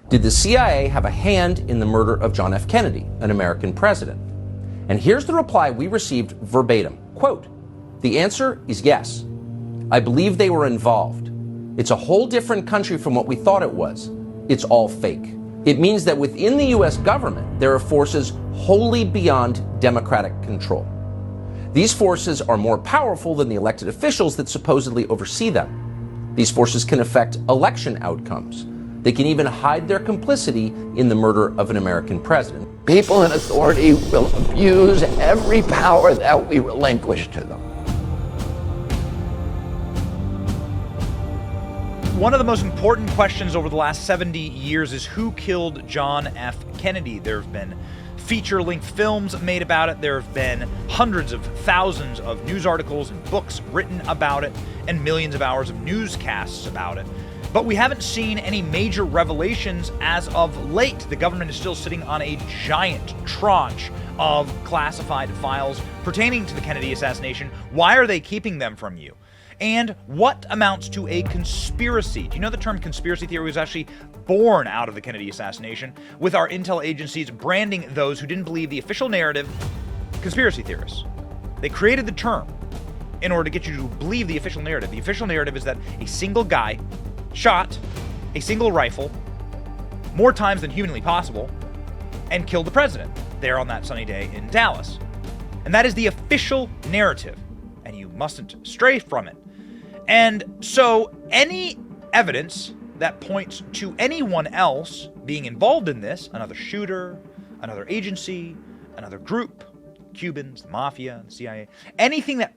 Did the CIA have a hand in the murder of John F. Kennedy, an American president? And here's the reply we received verbatim. Quote, "The answer is yes. I believe they were involved. It's a whole different country from what we thought it was. It's all fake." It means that within the U.S. government, there are forces wholly beyond democratic control. These forces are more powerful than the elected officials that supposedly oversee them. These forces can affect election outcomes. They can even hide their complicity in the murder of an American president. People in authority will abuse every power that we relinquish to them. One of the most important questions over the last 70 years is who killed John F. Kennedy? There have been feature-length films made about it. There have been hundreds of thousands of news articles and books written about it, and millions of hours of newscasts about it. But we haven't seen any major revelations as of late. The government is still sitting on a giant tranche of classified files pertaining to the Kennedy assassination. Why are they keeping them from you? And what amounts to a conspiracy? Do you know the term conspiracy theory was actually born out of the Kennedy assassination, with our intel agencies branding those who didn't believe the official narrative conspiracy theorists? They created the term in order to get you to believe the official narrative. The official narrative is that a single guy shot a single rifle more times than humanly possible and killed the president there on that sunny day in Dallas. And that is the official narrative, and you mustn't stray from it. And so any evidence that points to anyone else being involved in this, another shooter, another agency, another group, Cubans, the mafia, the CIA, anything that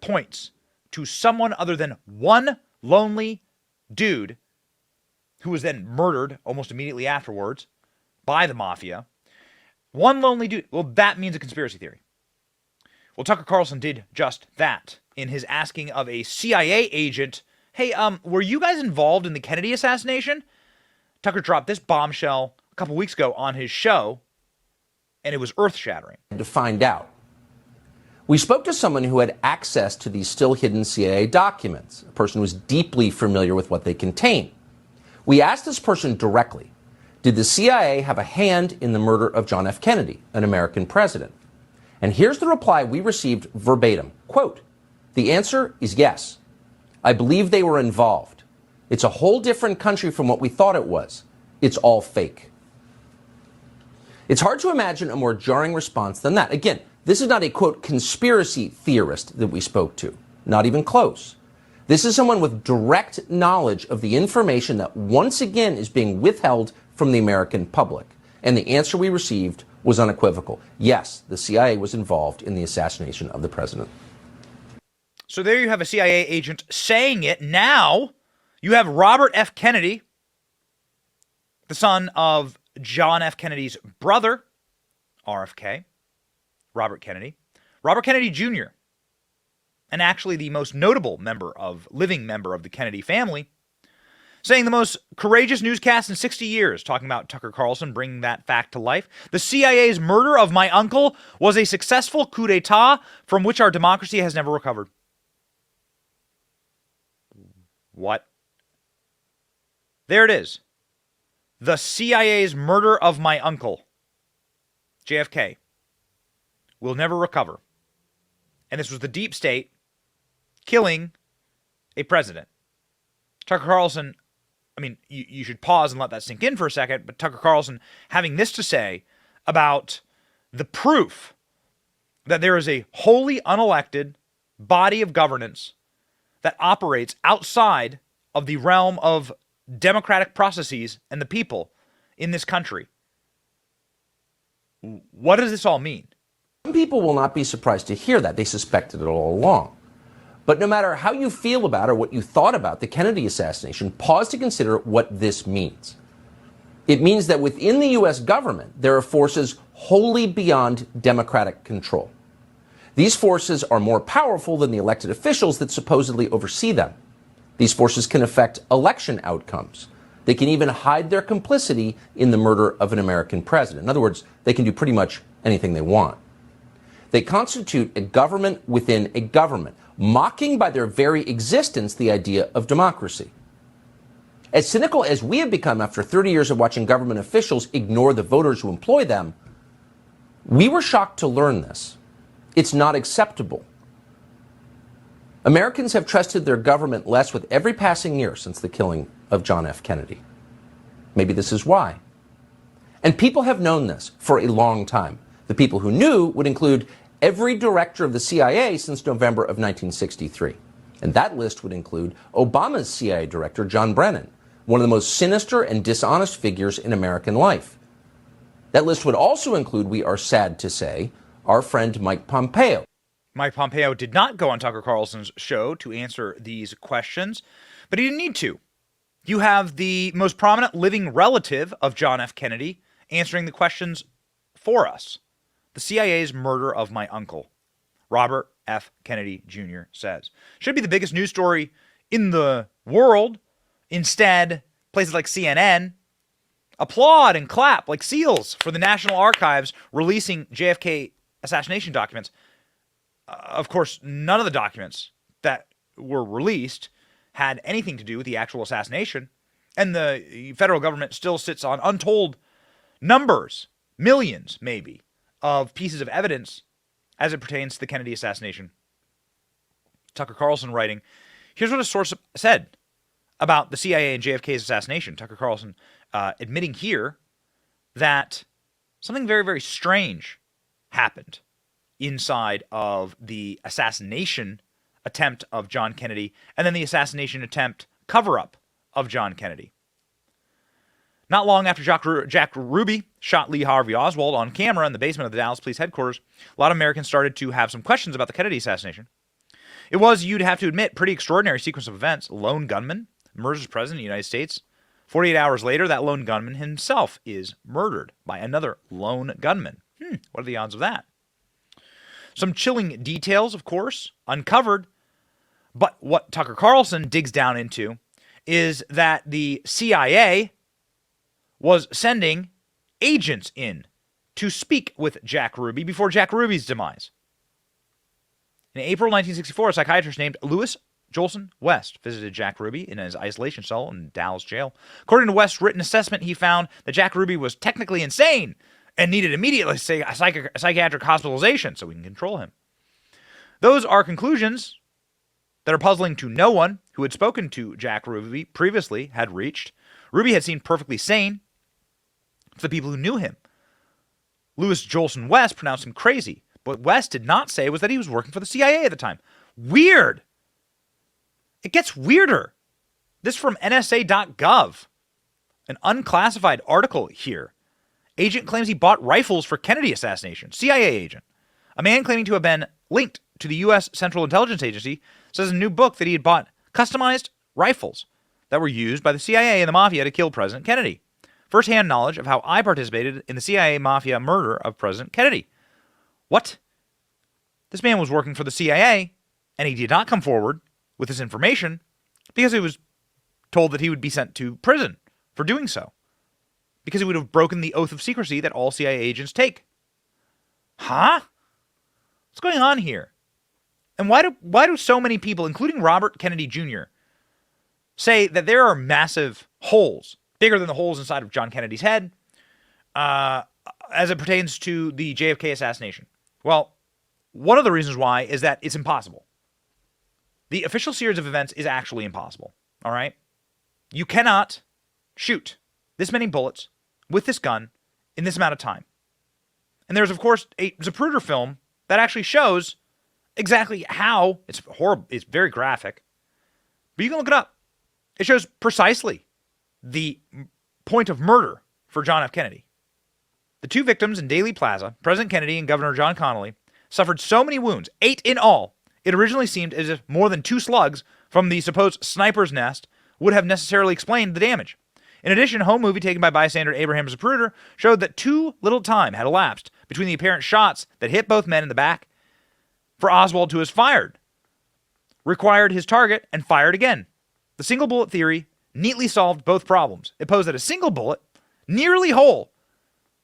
points to someone other than one lonely dude who was then murdered almost immediately afterwards by the mafia, one lonely dude, well, that means a conspiracy theory. Well, Tucker Carlson did just that in his asking of a CIA agent, hey, were you guys involved in the Kennedy assassination? Tucker dropped this bombshell a couple weeks ago on his show, and it was earth-shattering. To find out. We spoke to someone who had access to these still hidden CIA documents, a person who was deeply familiar with what they contain. We asked this person directly, did the CIA have a hand in the murder of John F. Kennedy, an American president? And here's the reply we received verbatim. Quote, "The answer is yes. I believe they were involved. It's a whole different country from what we thought it was. It's all fake." It's hard to imagine a more jarring response than that. Again, this is not a, quote, conspiracy theorist that we spoke to. Not even close. This is someone with direct knowledge of the information that once again is being withheld from the American public. And the answer we received was unequivocal. Yes, the CIA was involved in the assassination of the president. So there you have a CIA agent saying it. Now you have Robert F. Kennedy, the son of John F. Kennedy's brother, RFK, Robert Kennedy Jr., and actually the most notable living member of the Kennedy family, saying the most courageous newscast in 60 years, talking about Tucker Carlson bringing that fact to life. The CIA's murder of my uncle was a successful coup d'etat from which our democracy has never recovered. What? There it is. The CIA's murder of my uncle, JFK, will never recover. And this was the deep state killing a president. Tucker Carlson, I mean, you should pause and let that sink in for a second, but Tucker Carlson having this to say about the proof that there is a wholly unelected body of governance that operates outside of the realm of democratic processes and the people in this country. What does this all mean? Some people will not be surprised to hear that. They suspected it all along. But no matter how you feel about or what you thought about the Kennedy assassination, pause to consider what this means. It means that within the U.S. government, there are forces wholly beyond democratic control. These forces are more powerful than the elected officials that supposedly oversee them. These forces can affect election outcomes. They can even hide their complicity in the murder of an American president. In other words, they can do pretty much anything they want. They constitute a government within a government, mocking by their very existence the idea of democracy. As cynical as we have become after 30 years of watching government officials ignore the voters who employ them, we were shocked to learn this. It's not acceptable. Americans have trusted their government less with every passing year since the killing of John F. Kennedy. Maybe this is why. And people have known this for a long time. The people who knew would include every director of the CIA since November of 1963. And that list would include Obama's CIA director, John Brennan, one of the most sinister and dishonest figures in American life. That list would also include, we are sad to say, our friend Mike Pompeo. Mike Pompeo did not go on Tucker Carlson's show to answer these questions, but he didn't need to. You have the most prominent living relative of John F. Kennedy answering the questions for us. The CIA's murder of my uncle, Robert F. Kennedy Jr. says. Should be the biggest news story in the world. Instead, places like CNN applaud and clap like seals for the National Archives releasing JFK assassination documents. Of course, none of the documents that were released had anything to do with the actual assassination. And the federal government still sits on untold numbers, millions maybe, of pieces of evidence as it pertains to the Kennedy assassination. Tucker Carlson writing, here's what a source said about the CIA and JFK's assassination. Tucker Carlson admitting here that something very, very strange happened inside of the assassination attempt of John Kennedy and then the assassination attempt cover-up of John Kennedy. Not long after Jack Ruby shot Lee Harvey Oswald on camera in the basement of the Dallas Police Headquarters, a lot of Americans started to have some questions about the Kennedy assassination. It was, you'd have to admit, pretty extraordinary sequence of events. Lone gunman murders the president of the United States. 48 hours later, that lone gunman himself is murdered by another lone gunman. What are the odds of that? Some chilling details, of course, uncovered. But what Tucker Carlson digs down into is that the CIA was sending agents in to speak with Jack Ruby before Jack Ruby's demise. In April 1964, a psychiatrist named Louis Jolson West visited Jack Ruby in his isolation cell in Dallas jail. According to West's written assessment, he found that Jack Ruby was technically insane and needed immediately a psychiatric hospitalization so we can control him. Those are conclusions that are puzzling to no one who had spoken to Jack Ruby previously had reached. Ruby had seemed perfectly sane to the people who knew him. Louis Jolson West pronounced him crazy. But what West did not say was that he was working for the CIA at the time. Weird. It gets weirder. This from NSA.gov. An unclassified article here. Agent claims he bought rifles for Kennedy assassination. CIA agent. A man claiming to have been linked to the U.S. Central Intelligence Agency says in a new book that he had bought customized rifles that were used by the CIA and the Mafia to kill President Kennedy. First-hand knowledge of how I participated in the CIA Mafia murder of President Kennedy. What? This man was working for the CIA, and he did not come forward with this information because he was told that he would be sent to prison for doing so, because he would have broken the oath of secrecy that all CIA agents take. Huh? What's going on here? And why do so many people, including Robert Kennedy Jr., say that there are massive holes, bigger than the holes inside of John Kennedy's head, as it pertains to the JFK assassination? Well, one of the reasons why is that it's impossible. The official series of events is actually impossible, all right? You cannot shoot this many bullets with this gun in this amount of time. And there's, of course, a Zapruder film that actually shows exactly how, it's horrible, it's very graphic, but you can look it up. It shows precisely the point of murder for John F. Kennedy. The two victims in Daley Plaza, President Kennedy and Governor John Connally, suffered so many wounds, 8 in all, it originally seemed as if more than 2 slugs from the supposed sniper's nest would have necessarily explained the damage. In addition, a home movie taken by bystander Abraham Zapruder showed that too little time had elapsed between the apparent shots that hit both men in the back for Oswald to have fired, required his target, and fired again. The single bullet theory neatly solved both problems. It posed that a single bullet, nearly whole,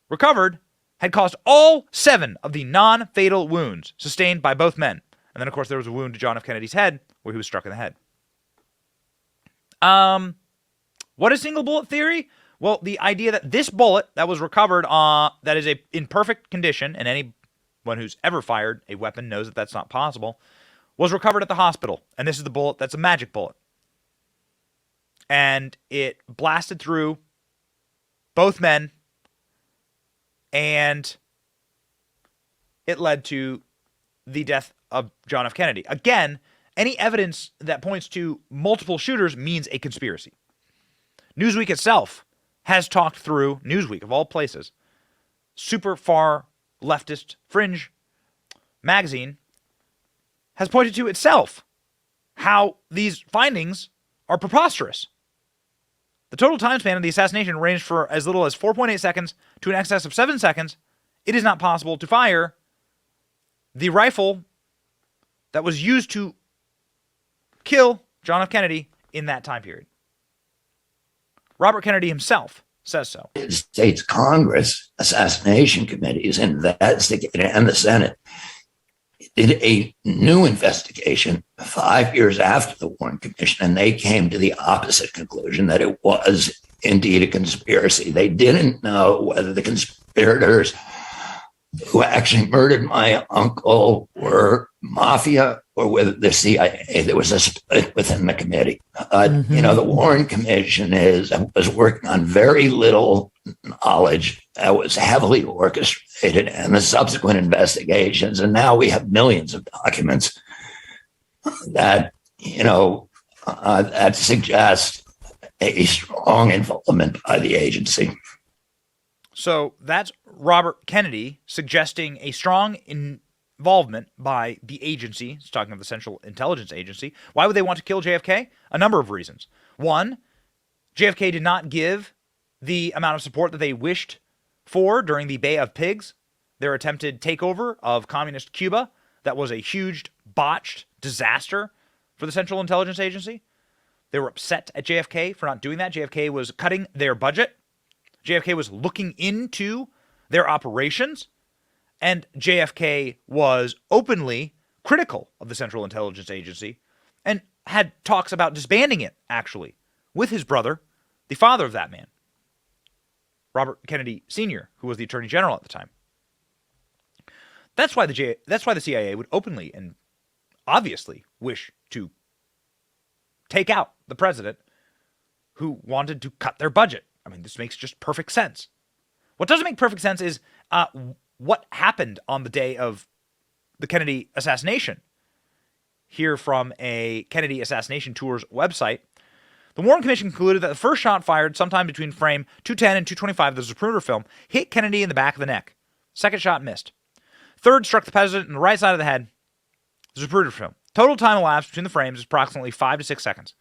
recovered, had caused all 7 of the non-fatal wounds sustained by both men. And then, of course, there was a wound to John F. Kennedy's head where he was struck in the head. What is single bullet theory? Well, the idea that this bullet that was recovered, that is in perfect condition, and anyone who's ever fired a weapon knows that that's not possible, was recovered at the hospital. And this is the bullet that's a magic bullet. And it blasted through both men, and it led to the death of John F. Kennedy. Again, any evidence that points to multiple shooters means a conspiracy. Newsweek itself has talked through, Newsweek of all places, super far leftist fringe magazine, has pointed to itself how these findings are preposterous. The total time span of the assassination ranged for as little as 4.8 seconds to in excess of 7 seconds. It is not possible to fire the rifle that was used to kill John F. Kennedy in that time period. Robert Kennedy himself says so. The United States Congress Assassination Committee is investigating, and the Senate did a new investigation 5 years after the Warren Commission, and they came to the opposite conclusion, that it was indeed a conspiracy. They didn't know whether the conspirators who actually murdered my uncle were mafia or whether the CIA. There was a split within the committee. The Warren Commission was working on very little knowledge that was heavily orchestrated, and the subsequent investigations. And now we have millions of documents that, that suggest a strong involvement by the agency. So that's Robert Kennedy suggesting a strong involvement by the agency. He's talking of the Central Intelligence Agency. Why would they want to kill JFK? A number of reasons. One, JFK did not give the amount of support that they wished for during the Bay of Pigs, their attempted takeover of communist Cuba. That was a huge, botched disaster for the Central Intelligence Agency. They were upset at JFK for not doing that. JFK was cutting their budget. JFK was looking into their operations, and JFK was openly critical of the Central Intelligence Agency and had talks about disbanding it, actually, with his brother, the father of that man, Robert Kennedy Sr., who was the Attorney General at the time. That's why the CIA would openly and obviously wish to take out the president who wanted to cut their budget. I mean, this makes just perfect sense. What doesn't make perfect sense is what happened on the day of the Kennedy assassination. Here from a Kennedy Assassination Tours website, the Warren Commission concluded that the first shot fired sometime between frame 210 and 225 of the Zapruder film hit Kennedy in the back of the neck. Second shot missed. Third struck the president in the right side of the head. The Zapruder film. Total time elapsed between the frames is approximately 5 to 6 seconds.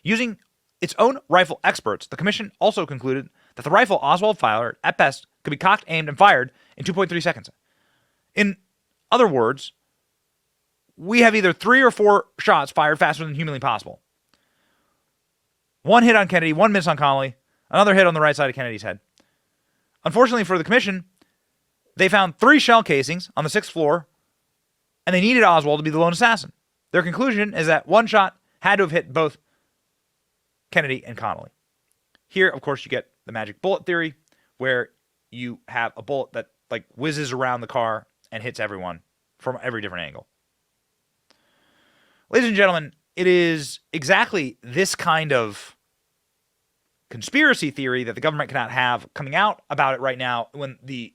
Using its own rifle experts, the commission also concluded that the rifle Oswald fired, at best, could be cocked, aimed, and fired in 2.3 seconds. In other words, we have either 3 or 4 shots fired faster than humanly possible. One hit on Kennedy, one miss on Connally, another hit on the right side of Kennedy's head. Unfortunately for the commission, they found 3 shell casings on the 6th floor, and they needed Oswald to be the lone assassin. Their conclusion is that one shot had to have hit both Kennedy and Connally. Here, of course, you get the magic bullet theory, where you have a bullet that whizzes around the car and hits everyone from every different angle. Ladies and gentlemen, it is exactly this kind of conspiracy theory that the government cannot have coming out about it right now when the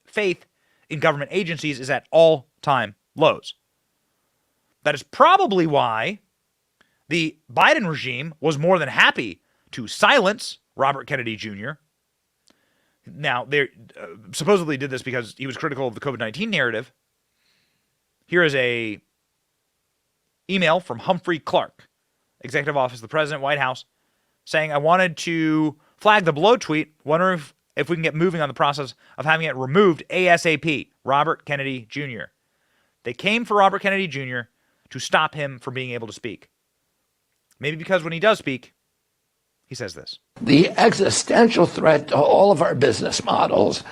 faith in government agencies is at all-time lows. That is probably why the Biden regime was more than happy to silence Robert Kennedy Jr. Now, they supposedly did this because he was critical of the COVID-19 narrative. Here is a email from Humphrey Clark, Executive Office of the President, White House, saying, I wanted to flag the below tweet, wondering if we can get moving on the process of having it removed ASAP, Robert Kennedy Jr. They came for Robert Kennedy Jr. to stop him from being able to speak. Maybe because when he does speak, he says this. The existential threat to all of our business models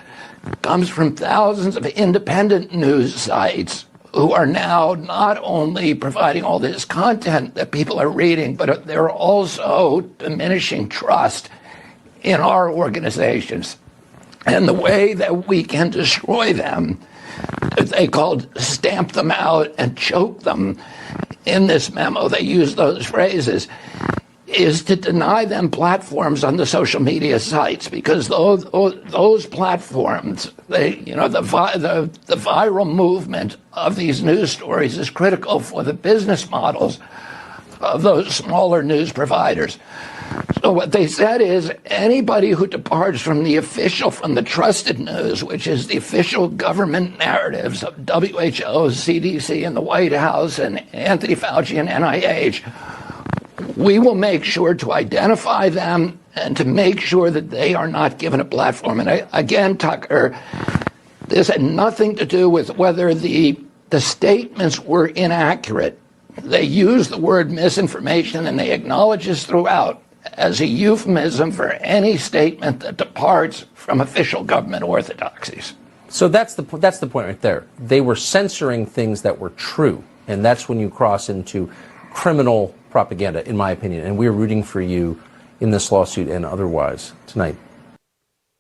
comes from thousands of independent news sites who are now not only providing all this content that people are reading, but they're also diminishing trust in our organizations. And the way that we can destroy them, they called stamp them out and choke them. In this memo, they use those phrases, is to deny them platforms on the social media sites, because those platforms, the viral movement of these news stories is critical for the business models of those smaller news providers. So what they said is anybody who departs from the trusted news, which is the official government narratives of WHO, CDC, and the White House, and Anthony Fauci and NIH, we will make sure to identify them and to make sure that they are not given a platform. And again, Tucker, this had nothing to do with whether the statements were inaccurate. They use the word misinformation, and they acknowledge this throughout as a euphemism for any statement that departs from official government orthodoxies. So that's the point right there. They were censoring things that were true, and that's when you cross into criminal propaganda, in my opinion. And we're rooting for you in this lawsuit and otherwise tonight.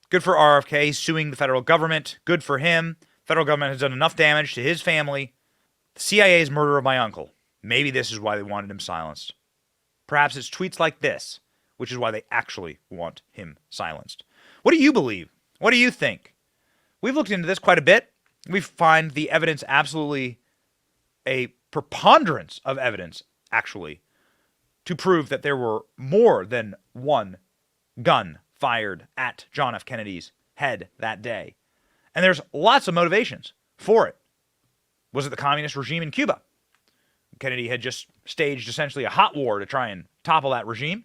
Good for RFK. He's suing the federal government. Good for him. Federal government has done enough damage to his family. The CIA's murder of my uncle. Maybe this is why they wanted him silenced. Perhaps it's tweets like this, which is why they actually want him silenced. What do you believe? What do you think? We've looked into this quite a bit. We find the evidence absolutely a preponderance of evidence, actually, to prove that there were more than one gun fired at John F. Kennedy's head that day. And there's lots of motivations for it. Was it the communist regime in Cuba? Kennedy had just staged essentially a hot war to try and topple that regime.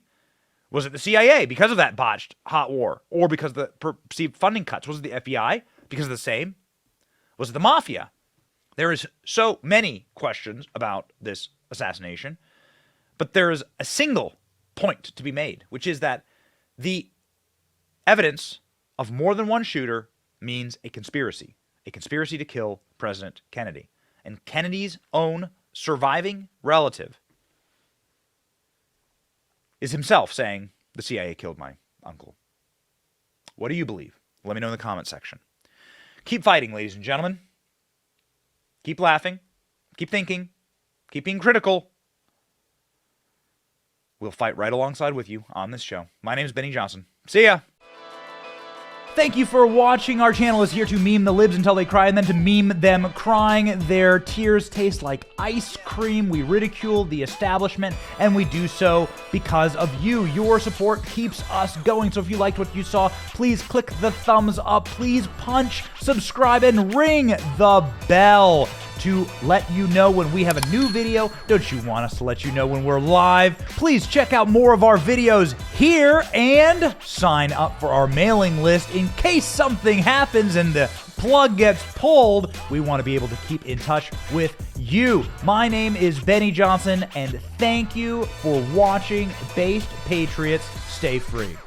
Was it the CIA because of that botched hot war, or because of the perceived funding cuts? Was it the FBI because of the same? Was it the mafia? There is so many questions about this assassination, but there is a single point to be made, which is that the evidence of more than one shooter means a conspiracy to kill President Kennedy. And Kennedy's own surviving relative is himself saying, the CIA killed my uncle. What do you believe? Let me know in the comment section. Keep fighting, ladies and gentlemen. Keep laughing. Keep thinking. Keep being critical. We'll fight right alongside with you on this show. My name is Benny Johnson. See ya. Thank you for watching. Our channel is here to meme the libs until they cry and then to meme them crying. Their tears taste like ice cream. We ridicule the establishment, and we do so because of you. Your support keeps us going. So if you liked what you saw, please click the thumbs up. Please punch, subscribe, and ring the bell to let you know when we have a new video. Don't you want us to let you know when we're live? Please check out more of our videos here and sign up for our mailing list in case something happens and the plug gets pulled. We want to be able to keep in touch with you. My name is Benny Johnson, and thank you for watching. Based Patriots, stay free.